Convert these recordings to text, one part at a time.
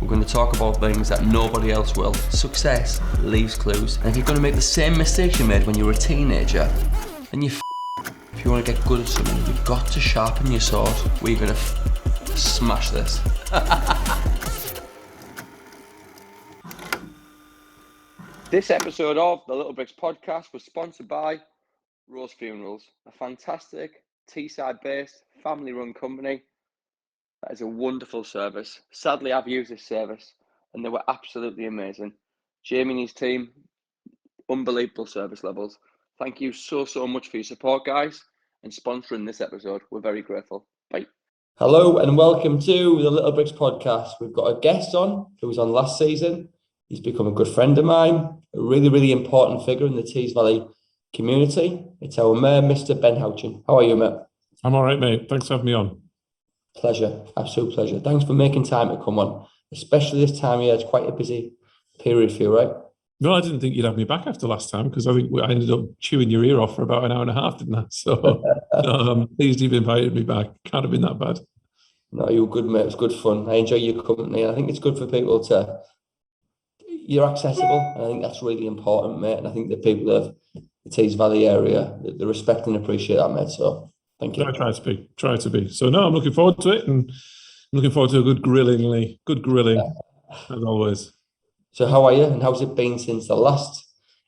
We're going to talk about things that nobody else will. Success leaves clues. And if you're going to make the same mistakes you made when you were a teenager, then you if you want to get good at something, you've got to sharpen your sword. We're going to smash this. This episode of the Little Bricks podcast was sponsored by Rose Funerals, a fantastic Teesside-based, family-run company that is a wonderful service. Sadly, I've used this service and they were absolutely amazing. Jamie and his team, unbelievable service levels. Thank you so much for your support, guys, and sponsoring this episode. We're very grateful. Bye. Hello and welcome to the Little Bricks podcast. We've got a guest on who was on last season. He's become a good friend of mine, a really important figure in the Tees Valley community. It's our Mayor, Mr. Ben Houchen. How are you, mate? I'm all right, mate. Thanks for having me on. Pleasure, absolute pleasure. Thanks for making time to come on, especially this time of year. It's quite a busy period for you, right? No, I didn't think you'd have me back after last time because I think I ended up chewing your ear off for about an hour and a half, didn't I? So I'm pleased you've invited me back. Can't have been that bad. No, you were good, mate. It was good fun. I enjoy your company. I think it's good for people to... You're accessible, and I think that's really important, mate. And I think the people of the Tees Valley area, they respect and appreciate that, mate. So thank you. I try to be. So no, I'm looking forward to it, and I'm looking forward to a good grilling, as always. So how are you, and how's it been since the last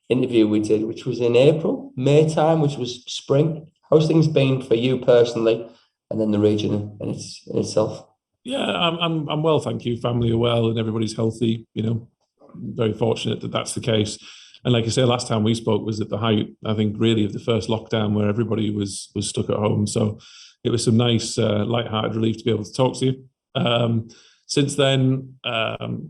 interview we did, which was in April, May time, which was spring? How's things been for you personally, and then the region in itself? Yeah, I'm well, thank you. Family are well, and everybody's healthy. You know, very fortunate that that's the case. And like I say, last time we spoke was at the height, I think, really of the first lockdown where everybody was stuck at home. So it was some nice, light-hearted relief to be able to talk to you. Since then,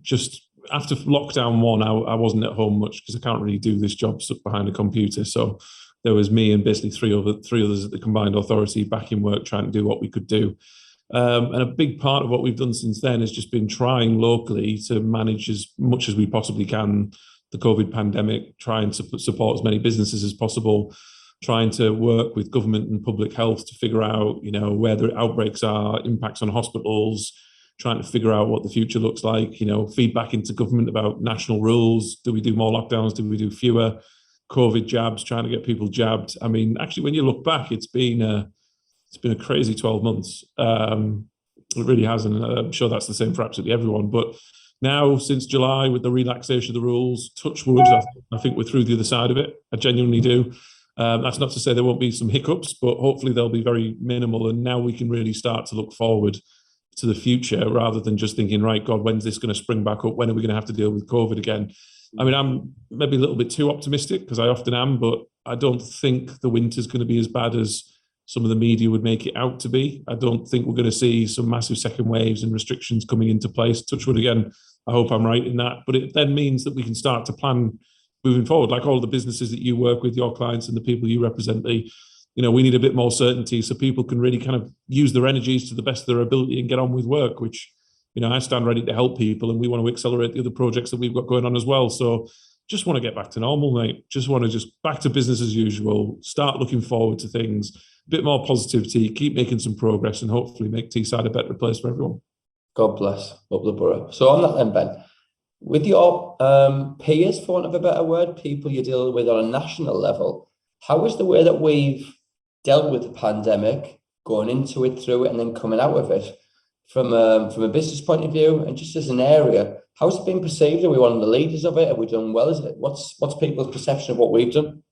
just after lockdown one, I wasn't at home much because I can't really do this job stuck behind a computer. So there was me and basically three others at the combined authority back in work trying to do what we could do. And a big part of what we've done since then has just been trying locally to manage as much as we possibly can the COVID pandemic, trying to support as many businesses as possible, trying to work with government and public health to figure out, you know, where the outbreaks are, impacts on hospitals, trying to figure out what the future looks like, you know, feedback into government about national rules. Do we do more lockdowns? Do we do fewer? COVID jabs, trying to get people jabbed. I mean, actually, when you look back, it's been a crazy 12 months. It really has, and I'm sure that's the same for absolutely everyone. But now, since July, with the relaxation of the rules, touch wood, I think we're through the other side of it. I genuinely do. That's not to say there won't be some hiccups, but hopefully they'll be very minimal. And now we can really start to look forward to the future rather than just thinking, right, God, when's this going to spring back up? When are we going to have to deal with COVID again? I mean, I'm maybe a little bit too optimistic because I often am, but I don't think the winter's going to be as bad as some of the media would make it out to be. I don't think we're going to see some massive second waves and restrictions coming into place. Touch wood again, I hope I'm right in that. But it then means that we can start to plan moving forward, like all the businesses that you work with, your clients and the people you represent. We need a bit more certainty so people can really kind of use their energies to the best of their ability and get on with work, which, you know, I stand ready to help people, and we want to accelerate the other projects that we've got going on as well. So just want to get back to normal, mate. Just want to back to business as usual, start looking forward to things, a bit more positivity, keep making some progress, and hopefully make Teesside a better place for everyone. God bless. Up the borough. So on that then, Ben, with your peers, for want of a better word, people you're dealing with on a national level, how is the way that we've dealt with the pandemic, going into it, through it, and then coming out of it, from a business point of view, and just as an area, how's it been perceived? Are we one of the leaders of it? Have we done well? Is it what's people's perception of what we've done?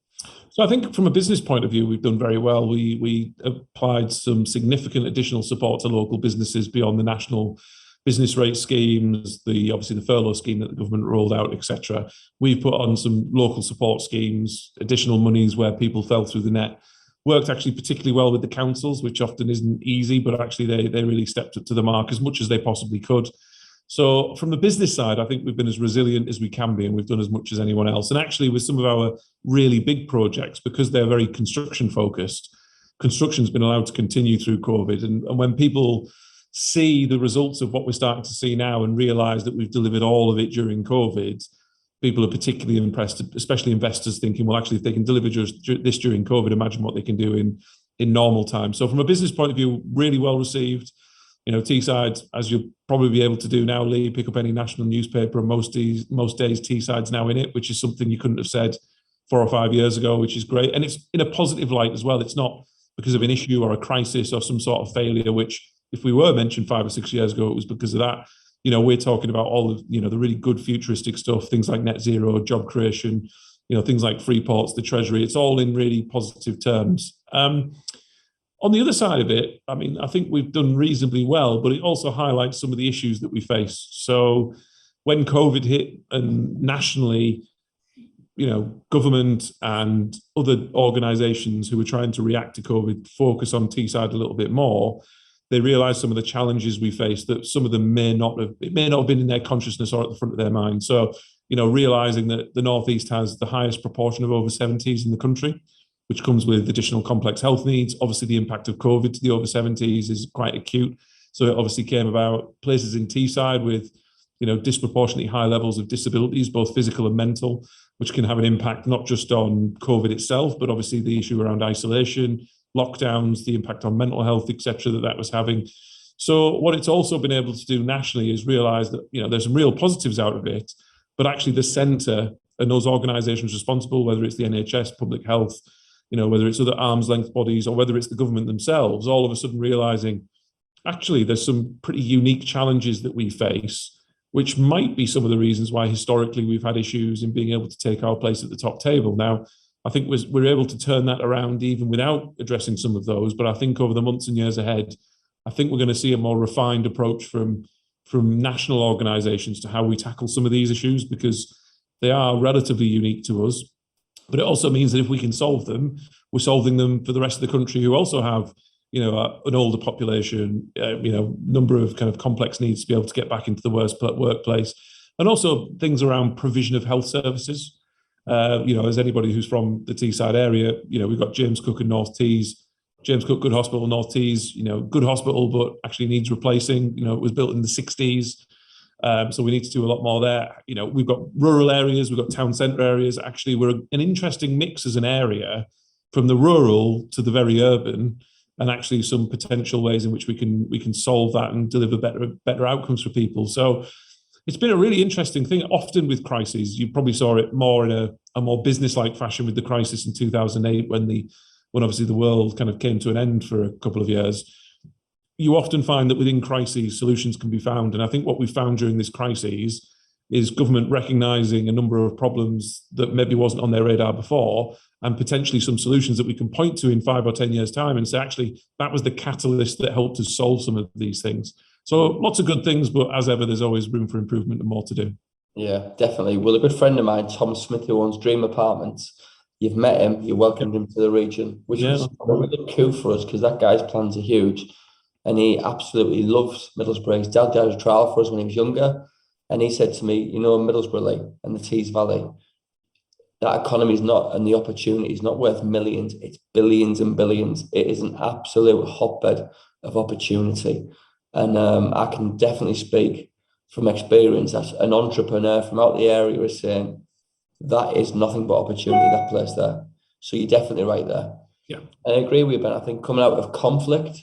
So I think from a business point of view, we've done very well. We applied some significant additional support to local businesses beyond the national business rate schemes, obviously the furlough scheme that the government rolled out, etc. We've put on some local support schemes, additional monies where people fell through the net. Worked actually particularly well with the councils, which often isn't easy, but actually they really stepped up to the mark as much as they possibly could. So from the business side, I think we've been as resilient as we can be, and we've done as much as anyone else. And actually with some of our really big projects, because they're very construction focused, construction's been allowed to continue through COVID. And when people see the results of what we're starting to see now and realize that we've delivered all of it during COVID, people are particularly impressed, especially investors thinking, well, actually, if they can deliver this during COVID, imagine what they can do in normal times. So from a business point of view, really well received. Teesside, as you'll probably be able to do now, Lee, pick up any national newspaper, and most days Teesside's now in it, which is something you couldn't have said 4 or 5 years ago, which is great. And it's in a positive light as well. It's not because of an issue or a crisis or some sort of failure, which if we were mentioned 5 or 6 years ago, it was because of that. We're talking about all of, the really good futuristic stuff, things like net zero, job creation, things like free ports, the Treasury. It's all in really positive terms. On the other side of it, I think we've done reasonably well, but it also highlights some of the issues that we face. So when COVID hit and nationally, government and other organisations who were trying to react to COVID focus on Teesside a little bit more, they realised some of the challenges we face, that some of them may not have been in their consciousness or at the front of their mind. So, realising that the North East has the highest proportion of over 70s in the country, which comes with additional complex health needs. Obviously, the impact of COVID to the over 70s is quite acute. So it obviously came about places in Teesside with, disproportionately high levels of disabilities, both physical and mental, which can have an impact not just on COVID itself, but obviously the issue around isolation, lockdowns, the impact on mental health, etc., that was having. So what it's also been able to do nationally is realise that, there's some real positives out of it, but actually the centre and those organisations responsible, whether it's the NHS, public health, whether it's other arm's length bodies or whether it's the government themselves, all of a sudden realising actually there's some pretty unique challenges that we face, which might be some of the reasons why historically we've had issues in being able to take our place at the top table. Now, I think we're able to turn that around even without addressing some of those. But I think over the months and years ahead, I think we're going to see a more refined approach from national organisations to how we tackle some of these issues, because they are relatively unique to us. But it also means that if we can solve them, we're solving them for the rest of the country who also have, an older population, number of kind of complex needs to be able to get back into the workplace, and also things around provision of health services. As anybody who's from the Teesside area, we've got James Cook and North Tees. James Cook Good Hospital, North Tees, good hospital, but actually needs replacing. It was built in the 60s. So we need to do a lot more there. We've got rural areas, we've got town centre areas. Actually, we're an interesting mix as an area, from the rural to the very urban, and actually some potential ways in which we can solve that and deliver better outcomes for people. So it's been a really interesting thing. Often with crises, you probably saw it more in a more business-like fashion with the crisis in 2008, when obviously the world kind of came to an end for a couple of years. You often find that within crises, solutions can be found. And I think what we found during this crisis is government recognising a number of problems that maybe wasn't on their radar before, and potentially some solutions that we can point to in 5 or 10 years' time and say, actually, that was the catalyst that helped us solve some of these things. So lots of good things, but as ever, there's always room for improvement and more to do. Yeah, definitely. Well, a good friend of mine, Tom Smith, who owns Dream Apartments, you've met him, you welcomed him to the region, which was a really cool for us, because that guy's plans are huge. And he absolutely loves Middlesbrough. His dad did a trial for us when he was younger. And he said to me, Middlesbrough Lake and the Tees Valley, that economy is not, and the opportunity is not worth millions, it's billions and billions. It is an absolute hotbed of opportunity. And I can definitely speak from experience as an entrepreneur from out the area is saying that is nothing but opportunity, that place there. So you're definitely right there. Yeah. I agree with you, Ben. I think coming out of conflict,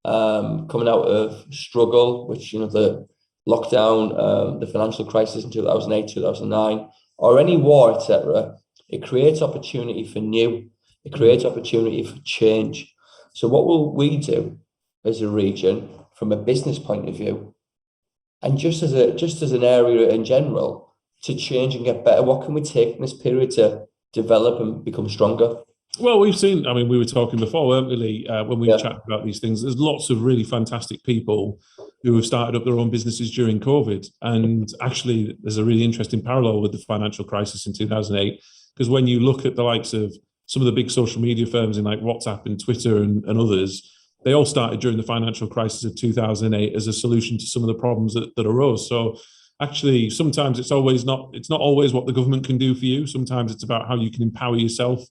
coming out of struggle, which, the lockdown, the financial crisis in 2008, 2009, or any war, etc., it creates opportunity for new. It creates opportunity for change. So what will we do as a region from a business point of view, and just as an area in general, to change and get better? What can we take in this period to develop and become stronger? Well, we've seen, we were talking before, weren't we, Lee, when we chatted about these things, there's lots of really fantastic people who have started up their own businesses during COVID. And actually, there's a really interesting parallel with the financial crisis in 2008, because when you look at the likes of some of the big social media firms in like WhatsApp and Twitter and others, they all started during the financial crisis of 2008 as a solution to some of the problems that arose. So actually, sometimes it's not always what the government can do for you. Sometimes it's about how you can empower yourself.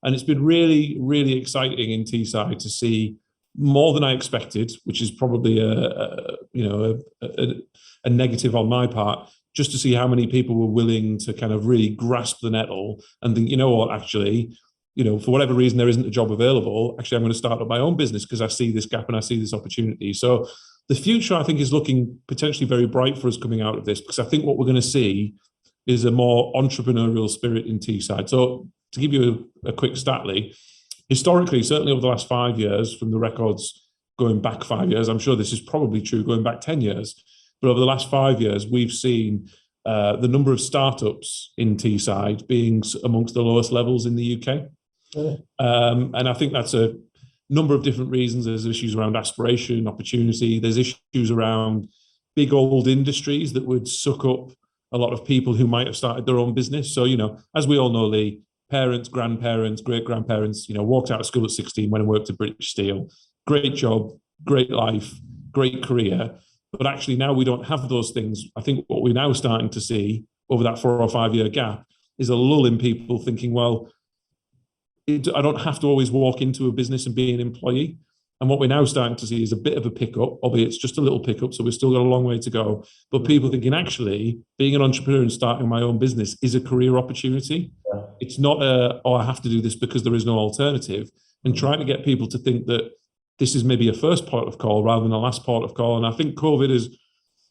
And it's been really, really exciting in Teesside to see more than I expected, which is probably a negative on my part, just to see how many people were willing to kind of really grasp the nettle and think, actually, for whatever reason, there isn't a job available. Actually, I'm going to start up my own business because I see this gap and I see this opportunity. So the future, I think, is looking potentially very bright for us coming out of this, because I think what we're going to see is a more entrepreneurial spirit in Teesside. So to give you a quick stat, Lee, historically, certainly over the last 5 years, from the records going back 5 years, I'm sure this is probably true going back 10 years, but over the last 5 years, we've seen the number of startups in Teesside being amongst the lowest levels in the UK. And I think that's a number of different reasons. There's issues around aspiration, opportunity. There's issues around big old industries that would suck up a lot of people who might have started their own business. So, as we all know, Lee, parents, grandparents, great-grandparents, walked out of school at 16, went and worked at British Steel. Great job, great life, great career. But actually now we don't have those things. I think what we're now starting to see over that 4 or 5 year gap is a lull in people thinking, well, I don't have to always walk into a business and be an employee. And what we're now starting to see is a bit of a pickup, albeit it's just a little pickup, so we've still got a long way to go. But people thinking, actually, being an entrepreneur and starting my own business is a career opportunity. Yeah. It's not I have to do this because there is no alternative. And trying to get people to think that this is maybe a first port of call rather than a last port of call. And I think COVID has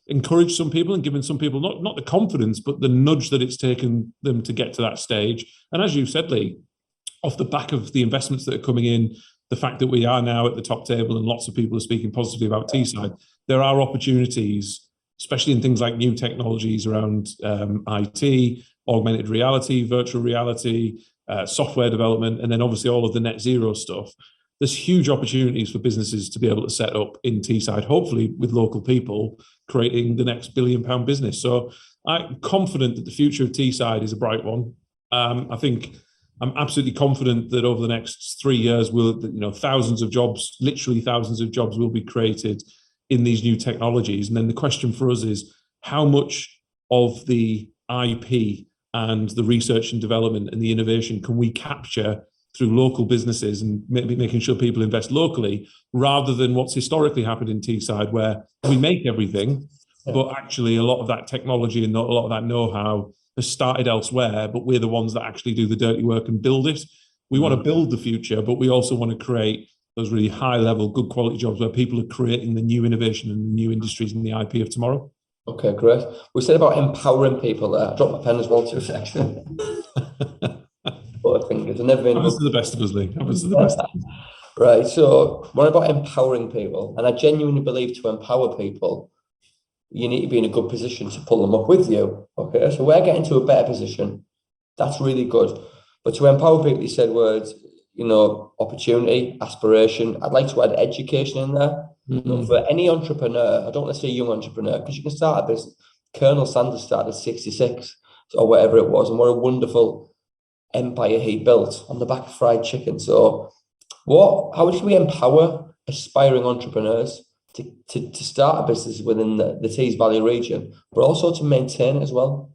encouraged some people and given some people not the confidence, but the nudge that it's taken them to get to that stage. And as you said, Lee, off the back of the investments that are coming in, the fact that we are now at the top table and lots of people are speaking positively about Teesside, there are opportunities, especially in things like new technologies around IT, augmented reality, virtual reality, software development, and then obviously all of the net zero stuff. There's huge opportunities for businesses to be able to set up in Teesside, hopefully with local people, creating the next £1 billion business. So I'm confident that the future of Teesside is a bright one. I think I'm absolutely confident that over the next 3 years, thousands of jobs, literally thousands of jobs will be created in these new technologies. And then the question for us is, how much of the IP and the research and development and the innovation can we capture through local businesses and maybe making sure people invest locally, rather than what's historically happened in Teesside, where we make everything, but actually a lot of that technology and a lot of that know-how has started elsewhere, but we're the ones that actually do the dirty work and build it. We want to build the future, but we also want to create those really high-level, good quality jobs where people are creating the new innovation and the new industries and the IP of tomorrow. Okay, great. We said about empowering people there. I dropped my pen as well, 2 seconds. I think it's never been. Happens to the best of us, Lee. Happens to the best of us. Right. So, what about empowering people? And I genuinely believe to empower people, you need to be in a good position to pull them up with you. Okay. So we're getting to a better position. That's really good. But to empower people, you said words, opportunity, aspiration. I'd like to add education in there. Mm-hmm. For any entrepreneur, I don't want to say young entrepreneur, because you can start a business. Colonel Sanders started at 66 or whatever it was, and what a wonderful empire he built on the back of fried chicken. So how should we empower aspiring entrepreneurs to start a business within the Tees Valley region, but also to maintain it as well?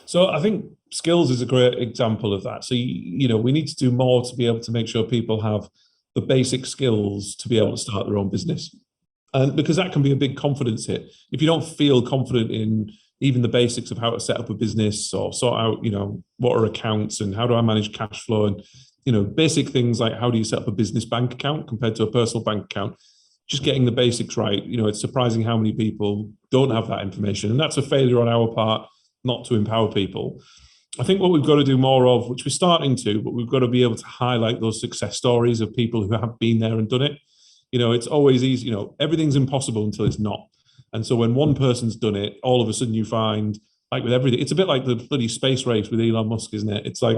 So I think skills is a great example of that. So, we need to do more to be able to make sure people have the basic skills to be able to start their own business. And because that can be a big confidence hit. If you don't feel confident in even the basics of how to set up a business or sort out, what are accounts and how do I manage cash flow and, basic things like how do you set up a business bank account compared to a personal bank account, just getting the basics right. It's surprising how many people don't have that information. And that's a failure on our part not to empower people. I think what we've got to do more of, which we're starting to, but we've got to be able to highlight those success stories of people who have been there and done it. It's always easy, everything's impossible until it's not. And so when one person's done it, all of a sudden you find, like with everything, it's a bit like the bloody space race with Elon Musk, isn't it? It's like,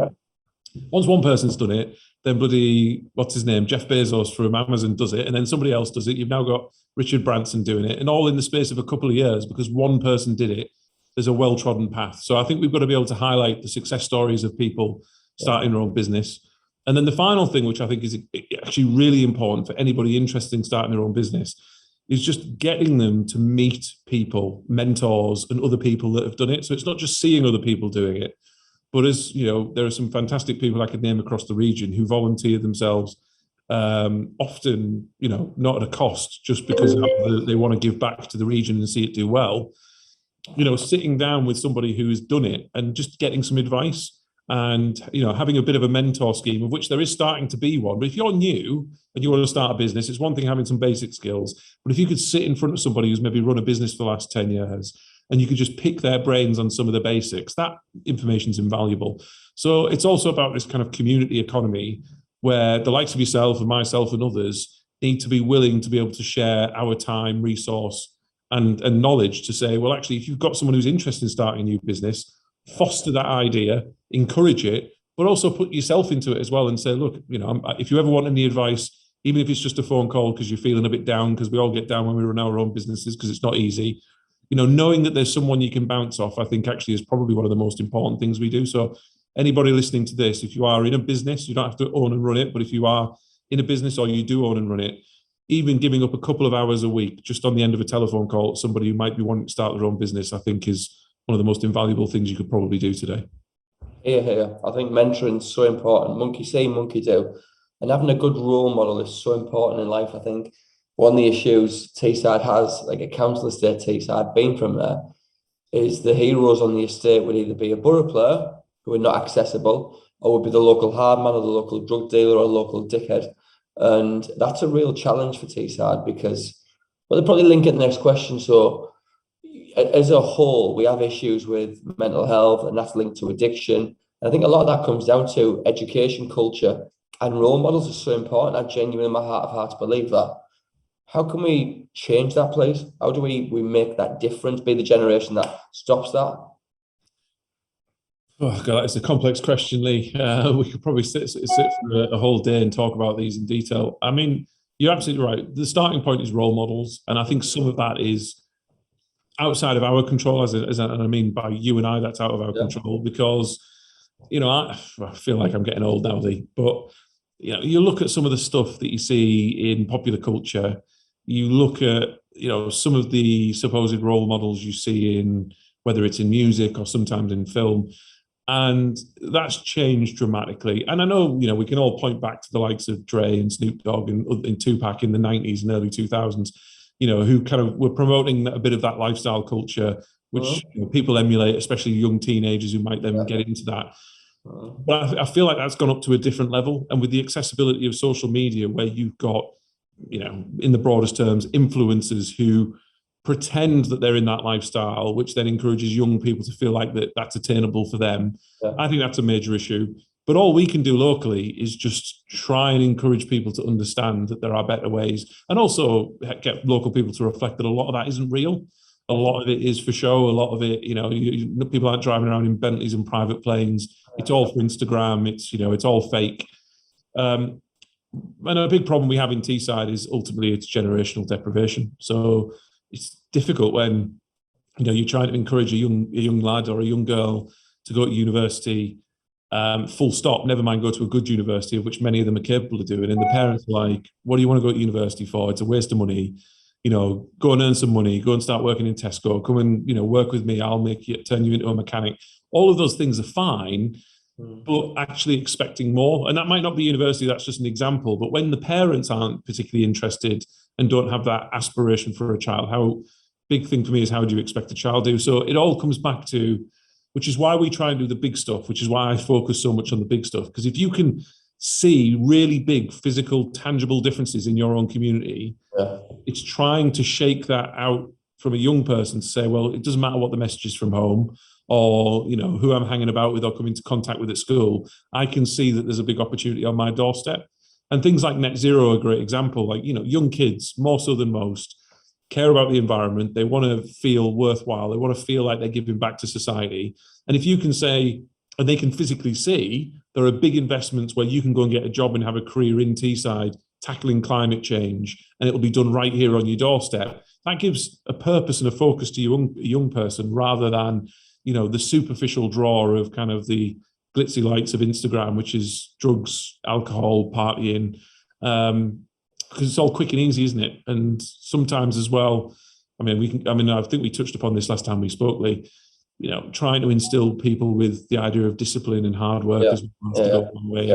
once one person's done it, then bloody, what's his name? Jeff Bezos from Amazon does it, and then somebody else does it. You've now got Richard Branson doing it, and all in the space of a couple of years, because one person did it, there's a well-trodden path. So I think we've got to be able to highlight the success stories of people starting their own business. And then the final thing, which I think is actually really important for anybody interested in starting their own business, is just getting them to meet people, mentors, and other people that have done it. So it's not just seeing other people doing it, but as there are some fantastic people I could name across the region who volunteer themselves, often, not at a cost, just because they want to give back to the region and see it do well. Sitting down with somebody who has done it and just getting some advice. and having a bit of a mentor scheme, of which there is starting to be one. But if you're new and you want to start a business, it's one thing having some basic skills, but if you could sit in front of somebody who's maybe run a business for the last 10 years and you could just pick their brains on some of the basics, that information is invaluable. So it's also about this kind of community economy where the likes of yourself and myself and others need to be willing to be able to share our time, resource, and knowledge to say, well, actually, if you've got someone who's interested in starting a new business, foster that idea, encourage it, but also put yourself into it as well and say, look, if you ever want any advice, even if it's just a phone call because you're feeling a bit down, because we all get down when we run our own businesses because it's not easy, knowing that there's someone you can bounce off, I think actually is probably one of the most important things we do. So anybody listening to this, if you are in a business, you don't have to own and run it, but if you are in a business or you do own and run it, even giving up a couple of hours a week just on the end of a telephone call, somebody who might be wanting to start their own business, I think is one of the most invaluable things you could probably do today. Here. I think mentoring is so important. Monkey see, monkey do. And having a good role model is so important in life. I think one of the issues Teesside has, like a council estate Teesside, being from there, is the heroes on the estate would either be a Boro player who are not accessible, or would be the local hard man or the local drug dealer or local dickhead. And that's a real challenge for Teesside because, well, they'll probably link it to the next question. So as a whole, we have issues with mental health, and that's linked to addiction. And I think a lot of that comes down to education, culture, and role models are so important. I genuinely, in my heart of hearts, believe that. How can we change that, please? How do we make that difference, be the generation that stops that? Oh, God, it's a complex question, Lee. We could probably sit for a whole day and talk about these in detail. I mean, you're absolutely right. The starting point is role models. And I think some of that is outside of our control, and I mean by you and I, that's out of our control because, I feel like I'm getting old now, Lee, but, you look at some of the stuff that you see in popular culture, you look at, some of the supposed role models you see in, whether it's in music or sometimes in film, and that's changed dramatically. And I know, we can all point back to the likes of Dre and Snoop Dogg and Tupac in the 90s and early 2000s, who kind of were promoting a bit of that lifestyle culture, which people emulate, especially young teenagers who might then get into that. But I feel like that's gone up to a different level. And with the accessibility of social media, where you've got, in the broadest terms, influencers who pretend that they're in that lifestyle, which then encourages young people to feel like that's attainable for them. I think that's a major issue. But all we can do locally is just try and encourage people to understand that there are better ways, and also get local people to reflect that a lot of that isn't real. A lot of it is for show. A lot of it, people aren't driving around in Bentleys and private planes. It's all for Instagram. It's all fake. And a big problem we have in Teesside is ultimately it's generational deprivation. So it's difficult when you're trying to encourage a young lad or a young girl to go to university. Full stop, never mind go to a good university, of which many of them are capable of doing. And the parents are like, what do you want to go to university for? It's a waste of money. Go and earn some money, go and start working in Tesco, come and, work with me. I'll turn you into a mechanic. All of those things are fine, but actually expecting more. And that might not be university, that's just an example. But when the parents aren't particularly interested and don't have that aspiration for a child, how big thing for me is how do you expect a child to do? So it all comes back to, which is why we try and do the big stuff, which is why I focus so much on the big stuff. Because if you can see really big physical, tangible differences in your own community, it's trying to shake that out from a young person to say, well, it doesn't matter what the message is from home or, who I'm hanging about with or come into contact with at school. I can see that there's a big opportunity on my doorstep. And things like net zero are a great example. Like, young kids, more so than most, care about the environment. They want to feel worthwhile. They want to feel like they're giving back to society. And if you can say, and they can physically see, there are big investments where you can go and get a job and have a career in Teesside tackling climate change, and it'll be done right here on your doorstep. That gives a purpose and a focus to a young person rather than, the superficial draw of kind of the glitzy lights of Instagram, which is drugs, alcohol, partying, because it's all quick and easy, isn't it? And sometimes as well, I think we touched upon this last time we spoke, Lee, trying to instill people with the idea of discipline and hard work as well to go one way.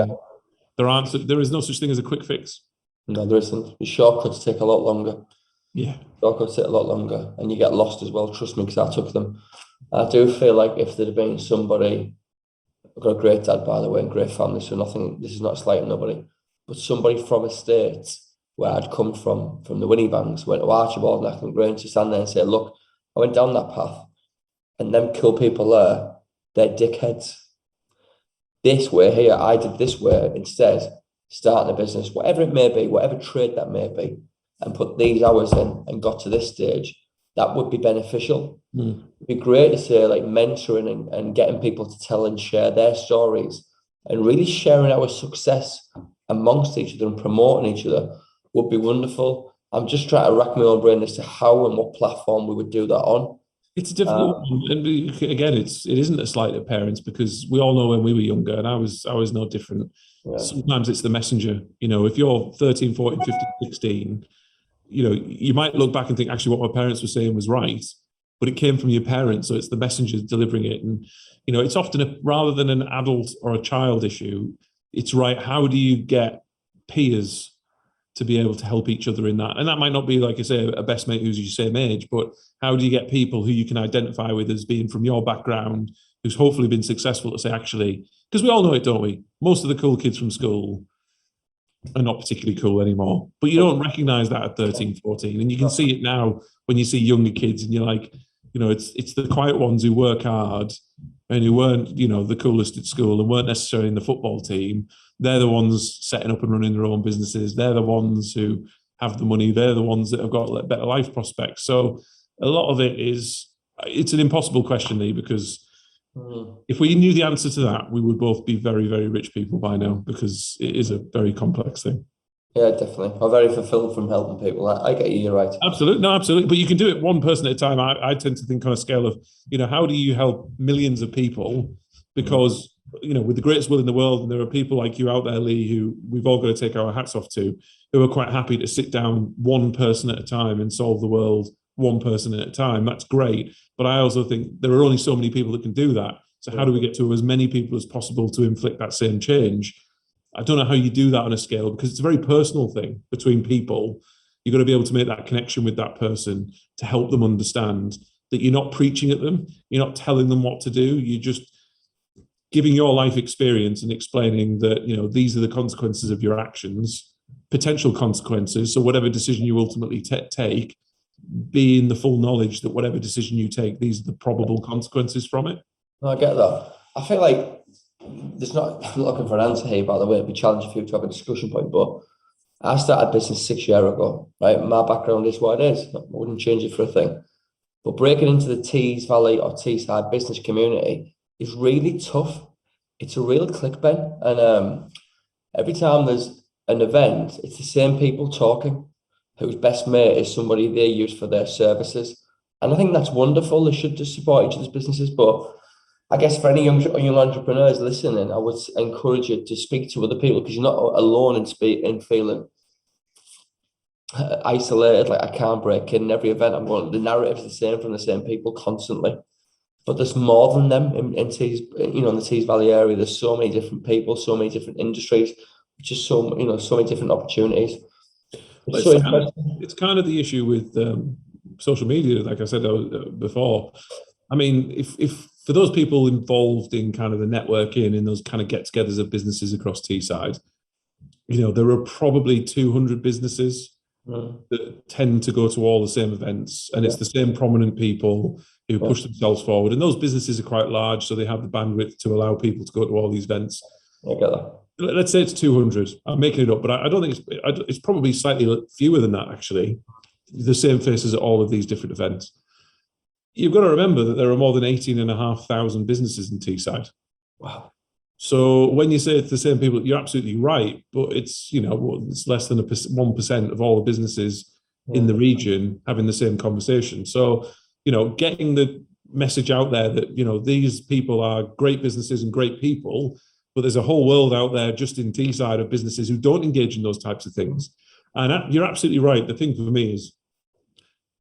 There is no such thing as a quick fix. No, there isn't. The shortcuts take a lot longer. Yeah. Shortcuts take a lot longer, and you get lost as well. Trust me, because I took them. I do feel like if there'd been somebody I've got a great dad, by the way, and great family, so nothing, this is not a slight on nobody. But somebody from a state where I'd come from the Winniebanks, went to Archibald and Ackland Grange, to stand there and say, look, I went down that path, and them cool people there, they're dickheads. This way here, I did this way instead, starting a business, whatever it may be, whatever trade that may be, and put these hours in and got to this stage, that would be beneficial. It'd be great to say, like, mentoring and getting people to tell and share their stories and really sharing our success amongst each other and promoting each other would be wonderful. I'm just trying to rack my own brain as to how and what platform we would do that on. It's a difficult one. And again, it isn't a slight at parents, because we all know when we were younger, and I was no different. Yeah. Sometimes it's the messenger. If you're 13, 14, 15, 16, you might look back and think, actually, what my parents were saying was right, but it came from your parents. So it's the messenger delivering it. And, it's often rather than an adult or a child issue, it's right. How do you get peers to be able to help each other in that? And that might not be, like I say, a best mate who's your same age, but how do you get people who you can identify with as being from your background, who's hopefully been successful, to say, actually, because we all know it, don't we? Most of the cool kids from school are not particularly cool anymore, but you don't recognize that at 13, 14. And you can see it now when you see younger kids, and you're like, it's the quiet ones who work hard and who weren't, the coolest at school and weren't necessarily in the football team. They're the ones setting up and running their own businesses. They're the ones who have the money. They're the ones that have got better life prospects. So a lot of it's an impossible question, Lee, because if we knew the answer to that, we would both be very, very rich people by now, because it is a very complex thing. Yeah, definitely. I'm very fulfilled from helping people. I get you, you're right. Absolutely. No, absolutely. But you can do it one person at a time. I tend to think on a scale of, how do you help millions of people? Because, with the greatest will in the world, and there are people like you out there, Lee, who we've all got to take our hats off to, who are quite happy to sit down one person at a time and solve the world one person at a time. That's great. But I also think there are only so many people that can do that. So how do we get to as many people as possible to inflict that same change? I don't know how you do that on a scale, because it's a very personal thing between people. You've got to be able to make that connection with that person to help them understand that you're not preaching at them. You're not telling them what to do. You're just giving your life experience and explaining that, these are the consequences of your actions, potential consequences. So whatever decision you ultimately take, be in the full knowledge that whatever decision you take, these are the probable consequences from it. No, I get that. I feel like there's not, I'm not looking for an answer here, by the way. It'd be challenging for you to have a discussion point, but I started a business 6 years ago, right? My background is what it is. I wouldn't change it for a thing. But breaking into the Tees Valley or Teesside business community is really tough. It's a real click, Ben. And every time there's an event, it's the same people talking, whose best mate is somebody they use for their services. And I think that's wonderful. They should just support each other's businesses. But I guess for any young entrepreneurs listening, I would encourage you to speak to other people, because you're not alone in feeling isolated. Like, I can't break in every event I'm going. The narrative's the same from the same people constantly, but there's more than them in Tees, in the Tees Valley area. There's so many different people, so many different industries, just so many different opportunities. It's kind of the issue with social media, like I said before. I mean, if for those people involved in kind of the networking and those kind of get-togethers of businesses across Teesside, there are probably 200 businesses that tend to go to all the same events, and it's the same prominent people who push themselves forward. And those businesses are quite large, so they have the bandwidth to allow people to go to all these events. I get that. Let's say it's 200. I'm making it up, but I don't think it's probably slightly fewer than that, actually. The same faces at all of these different events. You've got to remember that there are more than 18,500 businesses in Teesside. Wow. So when you say it's the same people, you're absolutely right, but it's, it's less than 1% of all the businesses in the region having the same conversation. So, getting the message out there that, these people are great businesses and great people, but there's a whole world out there just in Teesside of businesses who don't engage in those types of things. And you're absolutely right. The thing for me is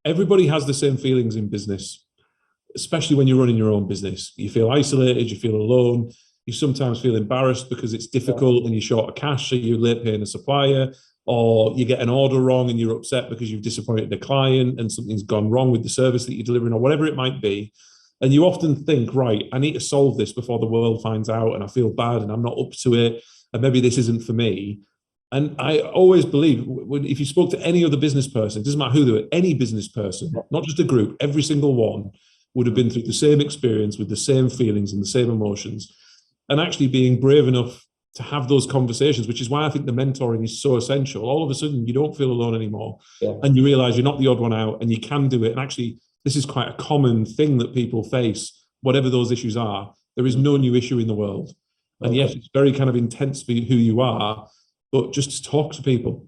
everybody has the same feelings in business, especially when you're running your own business. You feel isolated, you feel alone, you sometimes feel embarrassed because it's difficult and you're short of cash, so you're late paying a supplier, or you get an order wrong and you're upset because you've disappointed the client and something's gone wrong with the service that you're delivering, or whatever it might be. And you often think, right, I need to solve this before the world finds out and I feel bad and I'm not up to it. And maybe this isn't for me. And I always believe if you spoke to any other business person, it doesn't matter who they were, any business person, not just a group, every single one would have been through the same experience with the same feelings and the same emotions. And actually being brave enough to have those conversations, which is why I think the mentoring is so essential. All of a sudden, you don't feel alone anymore. Yeah. And you realize you're not the odd one out and you can do it. And actually, this is quite a common thing that people face, whatever those issues are. There is no new issue in the world. And yes, it's very kind of intense for who you are, but just to talk to people.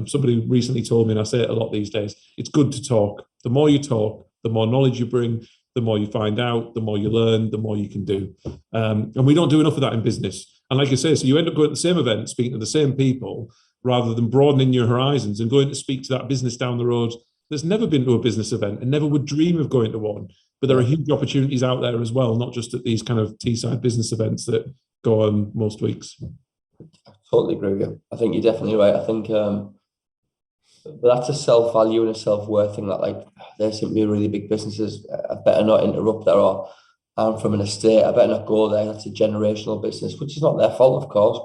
Somebody recently told me, and I say it a lot these days, it's good to talk. The more you talk, the more knowledge you bring, the more you find out, the more you learn, the more you can do. And we don't do enough of that in business. And like I say, so you end up going to the same event, speaking to the same people, rather than broadening your horizons and going to speak to that business down the road that's never been to a business event and never would dream of going to one. But there are huge opportunities out there as well, not just at these kind of Teesside business events that go on most weeks. I totally agree with you. I think you're definitely right. I think but that's a self-value and a self-worth thing that, like, there seem to be really big businesses. I better not interrupt there, or I'm from an estate, I better not go there. That's a generational business, which is not their fault, of course.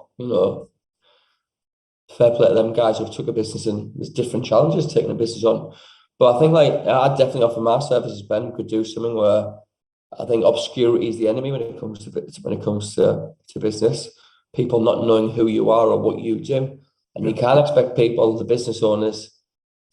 Fair play to them guys who've took a business, and there's different challenges taking a business on. But I think, like, I'd definitely offer my services, Ben. We could do something where I think obscurity is the enemy when it comes to business. People not knowing who you are or what you do. And you can't expect people, the business owners,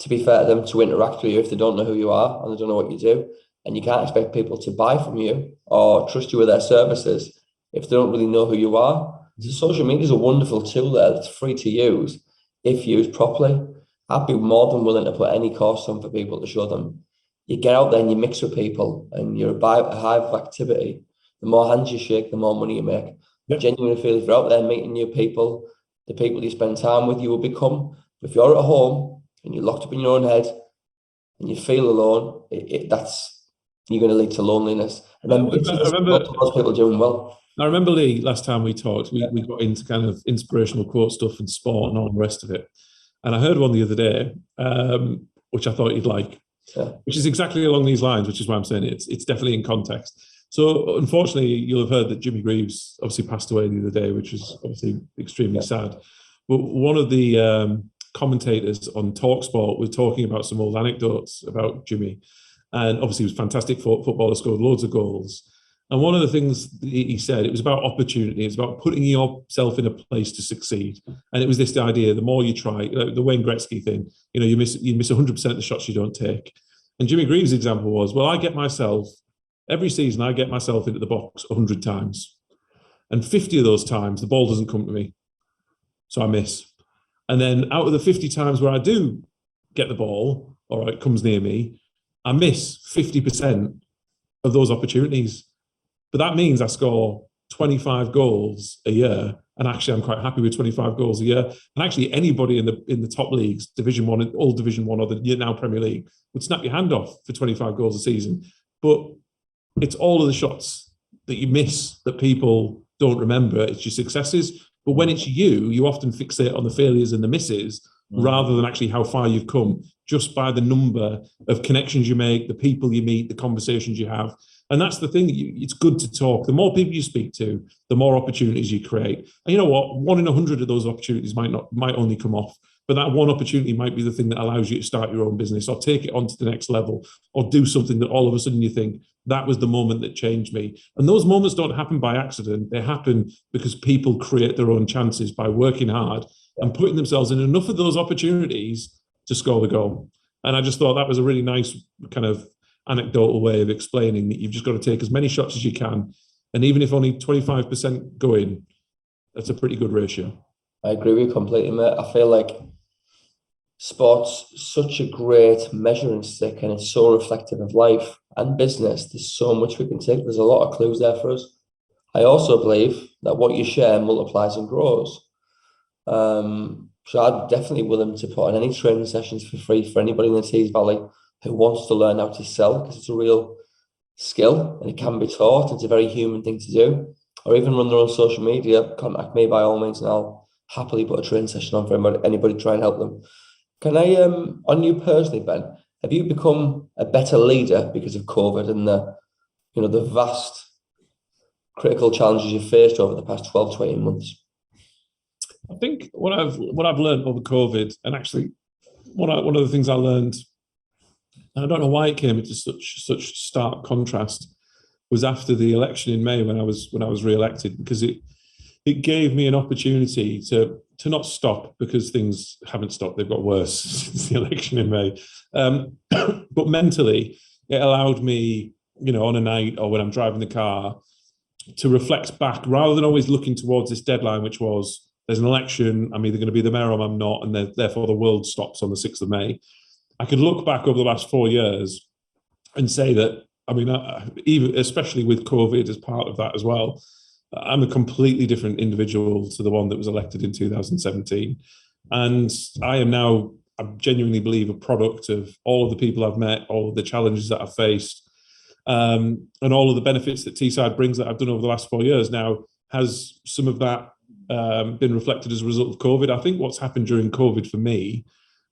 to be fair to them, to interact with you if they don't know who you are and they don't know what you do. And you can't expect people to buy from you or trust you with their services if they don't really know who you are. So social media is a wonderful tool there that's free to use if used properly. I'd be more than willing to put any course on for people to show them. You get out there and you mix with people and you're a hive of activity. The more hands you shake, the more money you make. I genuinely feel if you're out there meeting new people, the people you spend time with, you will become. If you're at home and you're locked up in your own head and you feel alone, you're going to lead to loneliness. And then most people doing well. I remember, Lee, last time we talked, we got into kind of inspirational quote stuff and sport and all the rest of it. And I heard one the other day, which I thought you'd like, which is exactly along these lines, which is why I'm saying it's definitely in context. So unfortunately, you'll have heard that Jimmy Greaves obviously passed away the other day, which was obviously extremely sad. But one of the commentators on TalkSport was talking about some old anecdotes about Jimmy. And obviously he was a fantastic footballer, scored loads of goals. And one of the things he said, it was about opportunity. It's about putting yourself in a place to succeed. And it was this idea, the more you try, the Wayne Gretzky thing, you miss 100% of the shots you don't take. And Jimmy Greaves' example was, well, every season I get myself into the box 100 times. And 50 of those times, the ball doesn't come to me. So I miss. And then out of the 50 times where I do get the ball, or it comes near me, I miss 50% of those opportunities. But that means I score 25 goals a year. And actually, I'm quite happy with 25 goals a year. And actually, anybody in the top leagues, Division 1, all Division 1 or the now Premier League, would snap your hand off for 25 goals a season. But it's all of the shots that you miss that people don't remember. It's your successes. But when it's you often fixate on the failures and the misses rather than actually how far you've come, just by the number of connections you make, the people you meet, the conversations you have. And that's the thing, it's good to talk. The more people you speak to, the more opportunities you create. And you know what? 1 in 100 of those opportunities might only come off. But that one opportunity might be the thing that allows you to start your own business or take it on to the next level or do something that all of a sudden you think, that was the moment that changed me. And those moments don't happen by accident. They happen because people create their own chances by working hard and putting themselves in enough of those opportunities to score the goal. And I just thought that was a really nice kind of anecdotal way of explaining that you've just got to take as many shots as you can. And even if only 25% go in, that's a pretty good ratio. I agree with you completely, mate. I feel like sport's such a great measuring stick and it's so reflective of life and business. There's so much we can take. There's a lot of clues there for us. I also believe that what you share multiplies and grows. So I'd definitely willing to put on any training sessions for free for anybody in the Tees Valley who wants to learn how to sell, because it's a real skill and it can be taught. It's a very human thing to do. Or even run their own social media. Contact me by all means and I'll happily put a training session on for anybody to try and help them. Can I, on you personally, Ben, have you become a better leader because of COVID and the the vast critical challenges you've faced over the past 12 to 18 months? I think what I've learned over COVID, and actually one of the things I learned, and I don't know why it came into such stark contrast, was after the election in May when I was re-elected, because it gave me an opportunity to not stop, because things haven't stopped, they've got worse since the election in May. But mentally, it allowed me, on a night or when I'm driving the car, to reflect back rather than always looking towards this deadline, which was there's an election, I'm either going to be the mayor or I'm not, and therefore the world stops on the 6th of May. I could look back over the last 4 years and say that, even especially with COVID as part of that as well, I'm a completely different individual to the one that was elected in 2017. And I am now, I genuinely believe, a product of all of the people I've met, all of the challenges that I've faced, and all of the benefits that Teesside brings that I've done over the last 4 years. Now, has some of that been reflected as a result of COVID? I think what's happened during COVID for me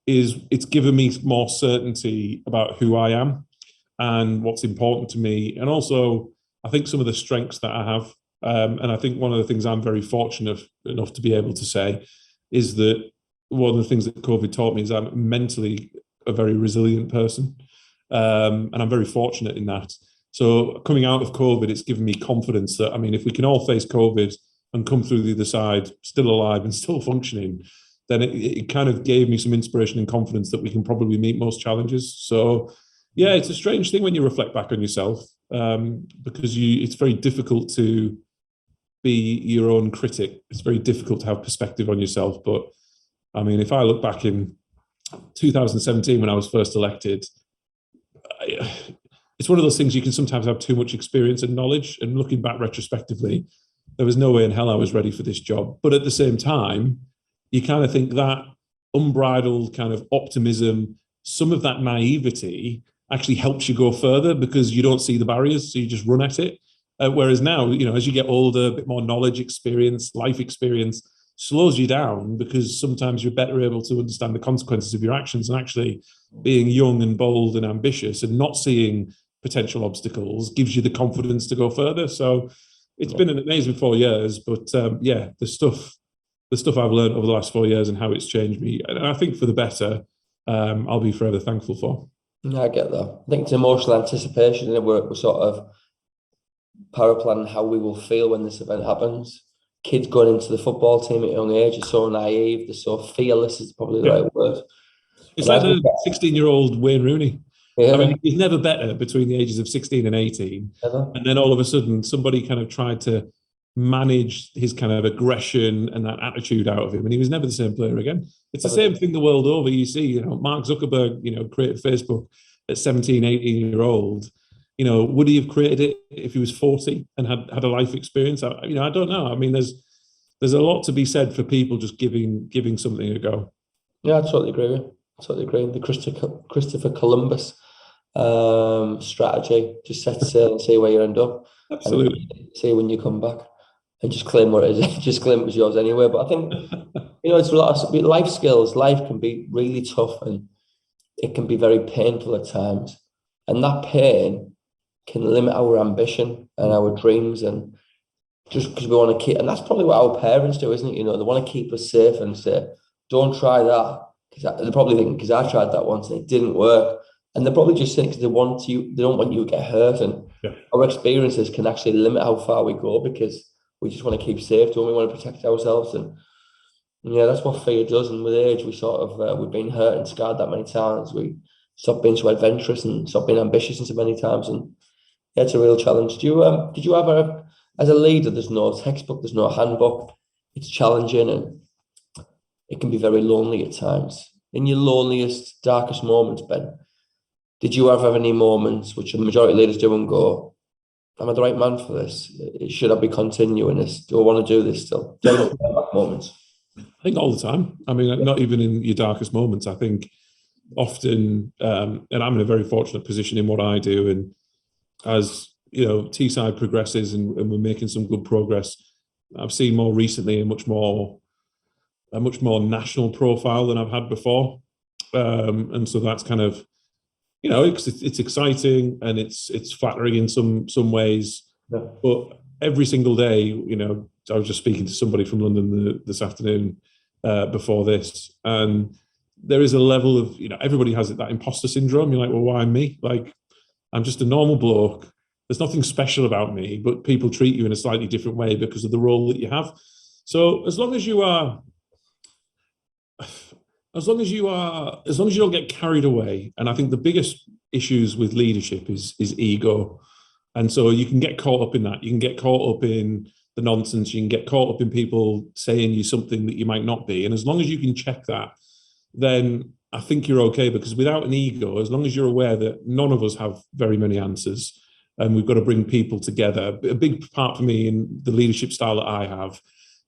is it's given me more certainty about who I am and what's important to me. And also, I think some of the strengths that I have. And I think one of the things I'm very fortunate enough to be able to say is that one of the things that COVID taught me is I'm mentally a very resilient person. And I'm very fortunate in that. So coming out of COVID, it's given me confidence that, if we can all face COVID and come through the other side, still alive and still functioning, then it kind of gave me some inspiration and confidence that we can probably meet most challenges. So yeah, it's a strange thing when you reflect back on yourself, because it's very difficult to be your own critic. It's very difficult to have perspective on yourself. But if I look back in 2017 when I was first elected, it's one of those things you can sometimes have too much experience and knowledge. And looking back retrospectively, there was no way in hell I was ready for this job. But at the same time, you kind of think that unbridled kind of optimism, some of that naivety actually helps you go further because you don't see the barriers, so you just run at it. Whereas now, as you get older, a bit more knowledge, experience, life experience slows you down because sometimes you're better able to understand the consequences of your actions, and actually being young and bold and ambitious and not seeing potential obstacles gives you the confidence to go further. So it's been an amazing 4 years, but the stuff I've learned over the last 4 years and how it's changed me, and I think for the better, I'll be forever thankful for. Yeah, I get that. I think it's emotional anticipation, and we're sort of paraplanning how we will feel when this event happens. Kids going into the football team at a young age are so naive, they're so fearless, is probably the right word. It's like the 16-year-old Wayne Rooney. Yeah. He's never better between the ages of 16 and 18. Never. And then all of a sudden, somebody kind of tried to manage his kind of aggression and that attitude out of him, and he was never the same player again. It's the same thing the world over. You see, Mark Zuckerberg, created Facebook at 17, 18-year-old. Would he have created it if he was 40 and had a life experience? I don't know. There's a lot to be said for people just giving something a go. Yeah, I totally agree with you. The Christopher Columbus strategy, just set sail and see where you end up. Absolutely. And see when you come back and just claim what it is. Just claim it was yours anyway. But I think, it's a lot of life skills. Life can be really tough and it can be very painful at times. And that pain can limit our ambition and our dreams, and just because we want to keep, and that's probably what our parents do, isn't it? They want to keep us safe and say, don't try that, because they're probably thinking, because I tried that once and it didn't work, and they're probably just saying because they don't want you to get hurt, and our experiences can actually limit how far we go because we just want to keep safe, don't we? Want to protect ourselves, and that's what fear does. And with age, we sort of we've been hurt and scarred that many times. We stop being so adventurous and stop being ambitious and so many times, and it's a real challenge. Did you ever, as a leader, there's no textbook, there's no handbook. It's challenging and it can be very lonely at times. In your loneliest, darkest moments, Ben, did you ever have any moments, which the majority of leaders do, and go, am I the right man for this? Should I be continuing this? Do I want to do this still? Do you have any moments? I think all the time. Not even in your darkest moments. I think often, and I'm in a very fortunate position in what I do, and as Teesside progresses and we're making some good progress, I've seen more recently a much more national profile than I've had before, and so that's kind of it's exciting and it's flattering in some ways. Yeah. But every single day, I was just speaking to somebody from London this afternoon before this, and there is a level of, everybody has that imposter syndrome. You're like, well, why me? Like, I'm just a normal bloke. There's nothing special about me, but people treat you in a slightly different way because of the role that you have. So as long as you don't get carried away, and I think the biggest issues with leadership is ego. And so you can get caught up in that. You can get caught up in the nonsense. You can get caught up in people saying you something that you might not be. And as long as you can check that, then I think you're okay, because without an ego, as long as you're aware that none of us have very many answers and we've got to bring people together. A big part for me in the leadership style that I have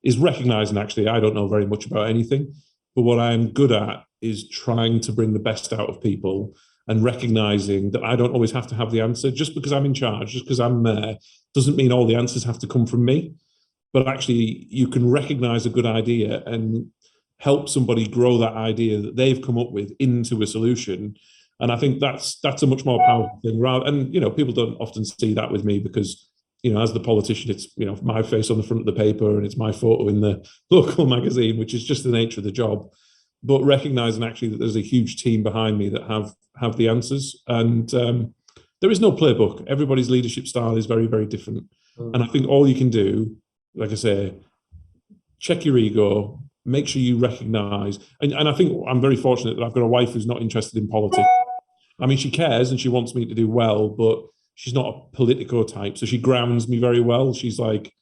is recognizing, actually, I don't know very much about anything, but what I'm good at is trying to bring the best out of people and recognizing that I don't always have to have the answer. Just because I'm in charge, just because I'm there, doesn't mean all the answers have to come from me. But actually, you can recognize a good idea and help somebody grow that idea that they've come up with into a solution. And I think that's a much more powerful thing. And people don't often see that with me because, as the politician, it's my face on the front of the paper and it's my photo in the local magazine, which is just the nature of the job. But recognizing actually that there's a huge team behind me that have the answers. And there is no playbook. Everybody's leadership style is very, very different. And I think all you can do, like I say, check your ego, make sure you recognize. And I think I'm very fortunate that I've got a wife who's not interested in politics. I mean, she cares and she wants me to do well, but she's not a politico type. So she grounds me very well. She's like,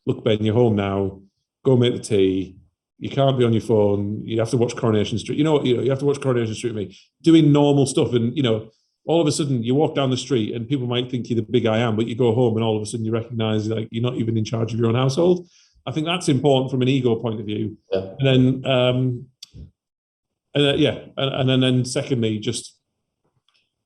look, Ben, you're home now. Go make the tea. You can't be on your phone. You have to watch Coronation Street. You have to watch Coronation Street with me, doing normal stuff. And, all of a sudden you walk down the street and people might think you're the big I am, but you go home and all of a sudden you recognize like you're not even in charge of your own household. I think that's important from an ego point of view. Yeah. And then secondly, just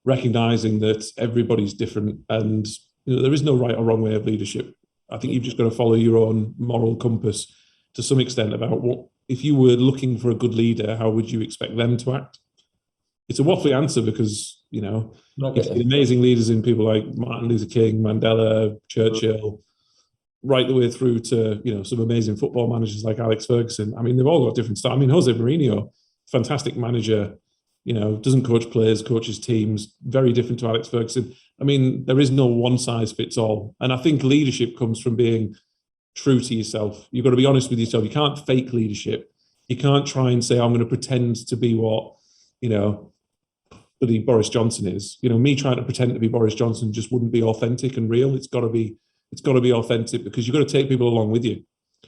recognizing that everybody's different and there is no right or wrong way of leadership. I think you've just got to follow your own moral compass to some extent about what, if you were looking for a good leader, how would you expect them to act? It's a waffly answer because, you've seen amazing leaders in people like Martin Luther King, Mandela, Churchill, right the way through to, some amazing football managers like Alex Ferguson. I mean, they've all got different styles. I mean, Jose Mourinho, fantastic manager, doesn't coach players, coaches teams, very different to Alex Ferguson. I mean, there is no one size fits all. And I think leadership comes from being true to yourself. You've got to be honest with yourself. You can't fake leadership. You can't try and say, I'm going to pretend to be what, bloody Boris Johnson is. Me trying to pretend to be Boris Johnson just wouldn't be authentic and real. It's got to be authentic because you've got to take people along with you.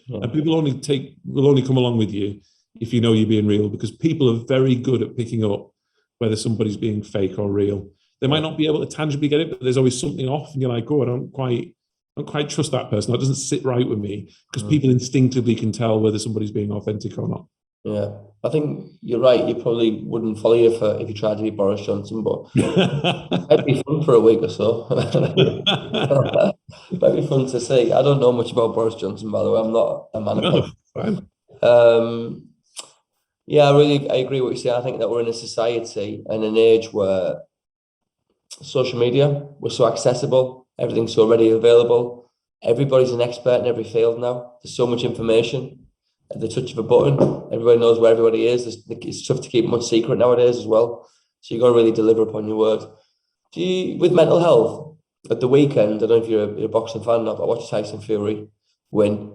Yeah. And people will only come along with you if you know you're being real, because people are very good at picking up whether somebody's being fake or real. They might not be able to tangibly get it, but there's always something off and you're like, I don't quite trust that person. That doesn't sit right with me, because people instinctively can tell whether somebody's being authentic or not. Yeah, I think you're right. You probably wouldn't follow you if you tried to be Boris Johnson, but it'd be fun for a week or so. It'd be fun to see. I don't know much about Boris Johnson, by the way. I'm not a man of politics. Yeah, I agree with what you say. I think that we're in a society and an age where social media, we're so accessible, everything's so ready available. Everybody's an expert in every field now. There's so much information at the touch of a button. Everybody knows where everybody is. It's tough to keep much secret nowadays as well. So you've got to really deliver upon your word. With mental health, at the weekend, I don't know if you're a boxing fan or not, but I watched Tyson Fury win.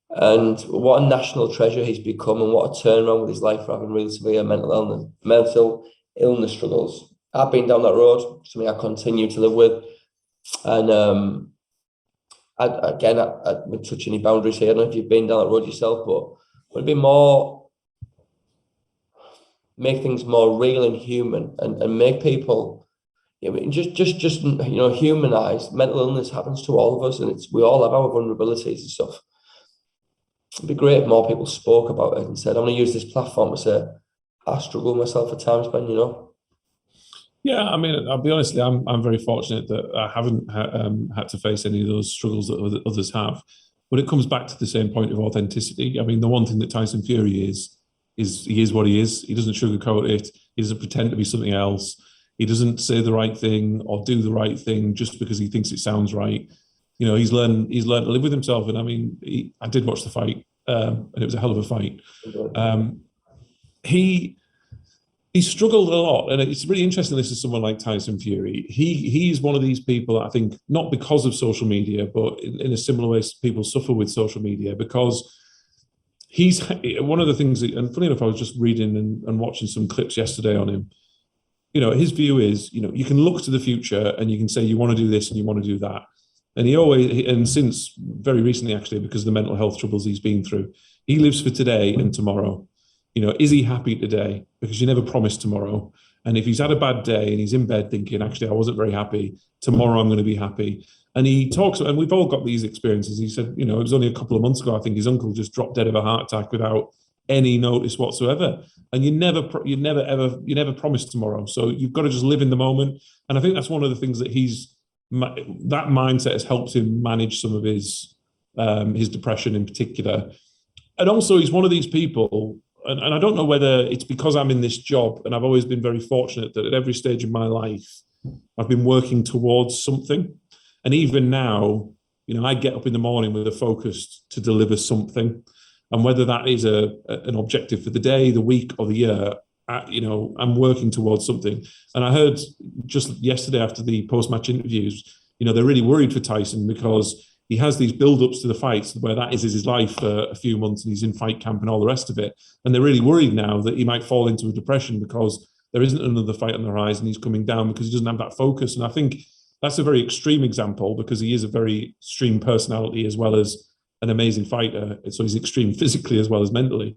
And what a national treasure he's become, and what a turnaround with his life for having really severe mental illness struggles. I've been down that road, something I continue to live with. And I would touch any boundaries here. I don't know if you've been down that road yourself, but would be more, make things more real and human, and make people, just humanize. Mental illness happens to all of us, and we all have our vulnerabilities and stuff. It'd be great if more people spoke about it and said, I'm going to use this platform to say, I struggle myself at times, Ben, Yeah, I mean, I'll be honest, I'm very fortunate that I haven't had to face any of those struggles that others have. But it comes back to the same point of authenticity. I mean, the one thing that Tyson Fury is he is what he is. He doesn't sugarcoat it. He doesn't pretend to be something else. He doesn't say the right thing or do the right thing just because he thinks it sounds right. You know, he's learned to live with himself. And I mean, I did watch the fight, and it was a hell of a fight. He struggled a lot, and it's really interesting. This is someone like Tyson Fury. He's one of these people that I think, not because of social media, but in a similar way, people suffer with social media because he's one of the things. And funny enough, I was just reading and watching some clips yesterday on him. You know, his view is, you know, you can look to the future and you can say you want to do this and you want to do that. And and since very recently, actually, because of the mental health troubles he's been through, he lives for today and tomorrow. You know, is he happy today? Because you never promise tomorrow. And if he's had a bad day and he's in bed thinking, actually, I wasn't very happy, tomorrow I'm going to be happy. And he talks, and we've all got these experiences. He said, you know, it was only a couple of months ago, I think his uncle just dropped dead of a heart attack without any notice whatsoever. And you never promise tomorrow. So you've got to just live in the moment. And I think that's one of the things that that mindset has helped him manage some of his depression in particular. And also he's one of these people, and I don't know whether it's because I'm in this job and I've always been very fortunate that at every stage of my life, I've been working towards something. And even now, you know, I get up in the morning with a focus to deliver something. And whether that is an objective for the day, the week, or the year, you know, I'm working towards something. And I heard just yesterday after the post-match interviews, you know, they're really worried for Tyson because he has these build-ups to the fights where that is his life for a few months and he's in fight camp and all the rest of it. And they're really worried now that he might fall into a depression because there isn't another fight on the horizon. He's coming down because he doesn't have that focus. And I think that's a very extreme example because he is a very extreme personality as well as an amazing fighter. So he's extreme physically as well as mentally.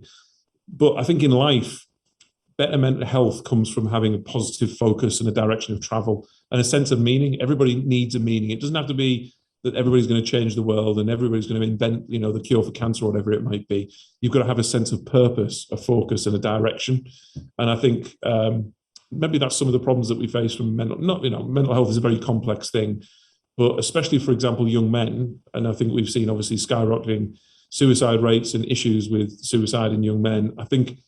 But I think in life, better mental health comes from having a positive focus and a direction of travel and a sense of meaning. Everybody needs a meaning. It doesn't have to be that everybody's going to change the world and everybody's going to invent, you know, the cure for cancer or whatever it might be. You've got to have a sense of purpose, a focus, and a direction. And I think maybe that's some of the problems that we face from mental health is a very complex thing, but especially, for example, young men. And I think we've seen obviously skyrocketing suicide rates and issues with suicide in young men. I think,